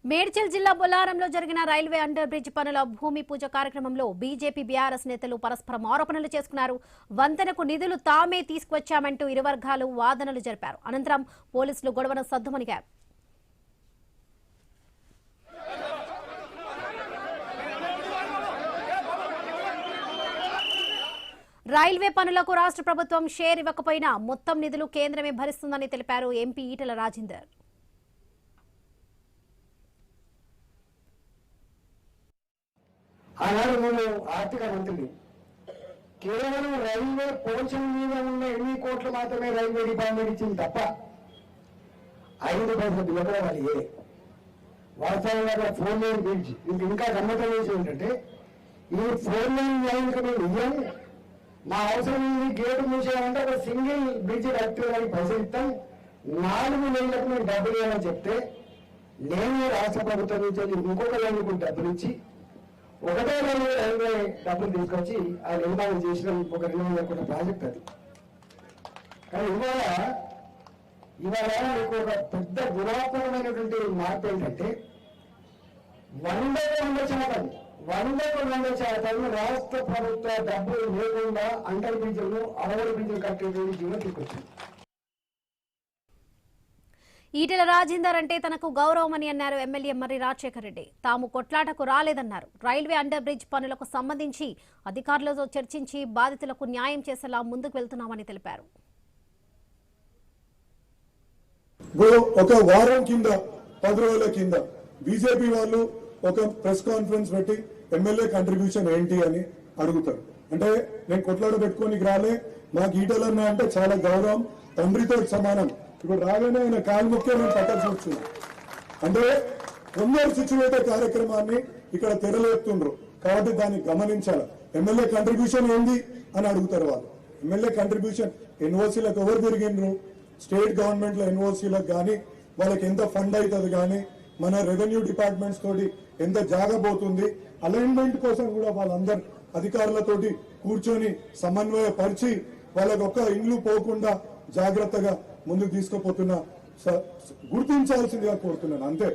మేడ్చల్ జిల్లా బొల్లారంలో జరిగిన railway under bridge పనుల భూమి పూజ కార్యక్రమంలో బీజేపీ బీఆర్ఎస్ నేతలు పరస్పరం ఆరోపణలు చేసుకున్నారు. వంతెనకు నిధులు తామే తీసుకువచ్చామంటూ ఇరు వర్గాలు వాదనలు జరిపారు. అనంతరం పోలీసులు గొడవను సద్దుమణిగారు. రైల్వే పనులకు రాష్ట్ర ప్రభుత్వం షేర్ ఇవ్వకపోయినా మొత్తం నిధులు కేంద్రమే భరిస్తుందని తెలిపారు ఎంపీ ఈటెల రాజేందర్. ఆనాడు నేను ఆర్థిక మంత్రిని. కేవలం రైల్వే పోర్షన్ మీద ఉన్న 8 కోట్లు మాత్రమే రైల్వే డిపార్ట్మెంట్ ఇచ్చింది తప్ప 5 పైసలు బియ్యం వాళ్ళు వాస్తవంగా 4 లైన్ బ్రిడ్జ్ ఇంకా గమ్మతం చేసి ఏంటంటే ఈ 4 లైన్ లైన్కి మేము ఇవ్వము, మా అవసరం ఇది గేటు మూసేయాలంటే ఒక సింగిల్ బ్రిడ్జ్ కట్టడానికి పైసలు ఇస్తాం, 4 లైన్లకు మేము డబ్బులు ఇవ్వాలని చెప్తే నేను రాష్ట్ర ప్రభుత్వం నుంచి ఇంకొక లైన్కు డబ్బులు ఇచ్చి ఒకటే రైల్వే డబ్బులు తీసుకొచ్చి ఆ నిర్మాణం చేసిన ఒక 200 కోట్ల ప్రాజెక్ట్ అది. కానీ ఇవాళ మీకు ఒక పెద్ద గుణాత్మకమైనటువంటి మార్పు ఏంటంటే 100% రాష్ట్ర ప్రభుత్వ డబ్బులు లేకుండా అండర్ బ్రిడ్జ్లు అరవై బ్రిడ్జ్లు కట్టేటువంటి జీవో తీసుకొచ్చింది. ఈటెల రాజేందర్ అంటే తనకు గౌరవమని అన్నారు ఎమ్మెల్యే మర్రి రాజశేఖర్ రెడ్డి. తాము కొట్లాటకు రాలేదన్నారు. రైల్వే అండర్ బ్రిడ్జ్ పనులకు సంబంధించి అధికారులతో చర్చించి బాధితులకు న్యాయం చేసేలా ముందుకు వెళ్తున్నామని తెలిపారు. ఒక వారం కింద 10 రోజుల కింద బీజేపీ వాళ్ళు ఒక ప్రెస్ కాన్ఫరెన్స్ పెట్టి ఎమ్మెల్యే కంట్రిబ్యూషన్ ఏంటి అని అడుగుతారు. అంటే నేను కొట్లాడ పెట్టుకోనికి రాలే, మాకు ఈటెలన్నా అంటే చాలా గౌరవం, తండ్రితో సమానం. ఇప్పుడు రాగానే ఆయన కాలు ముఖ్యం నేను పట్టాల్సి వచ్చింది. అంటే కొందరు సిచ్యువేటర్ కార్యక్రమాన్ని ఇక్కడ తెరలేపుతుండ్రు కాబట్టి దాన్ని గమనించాలి. ఎమ్మెల్యే కంట్రిబ్యూషన్ ఏంది అని అడుగుతారు వాళ్ళు. ఎమ్మెల్యే కంట్రిబ్యూషన్ ఎన్ఓసీలకు ఎవరు తిరిగిండ్రు, స్టేట్ గవర్నమెంట్ లో ఎన్ఓసీలకు కానీ వాళ్ళకి ఎంత ఫండ్ అవుతుంది కానీ మన రెవెన్యూ డిపార్ట్మెంట్స్ తోటి ఎంత జాగబోతుంది, అలైన్మెంట్ కోసం కూడా వాళ్ళందరు అధికారులతోటి కూర్చొని సమన్వయపరిచి వాళ్ళకి ఒక్క ఇండ్లు పోకుండా జాగ్రత్తగా ముందుకు తీసుకుపోతున్నా గుర్తించాల్సిందిగా కోరుతున్నాను అంతే.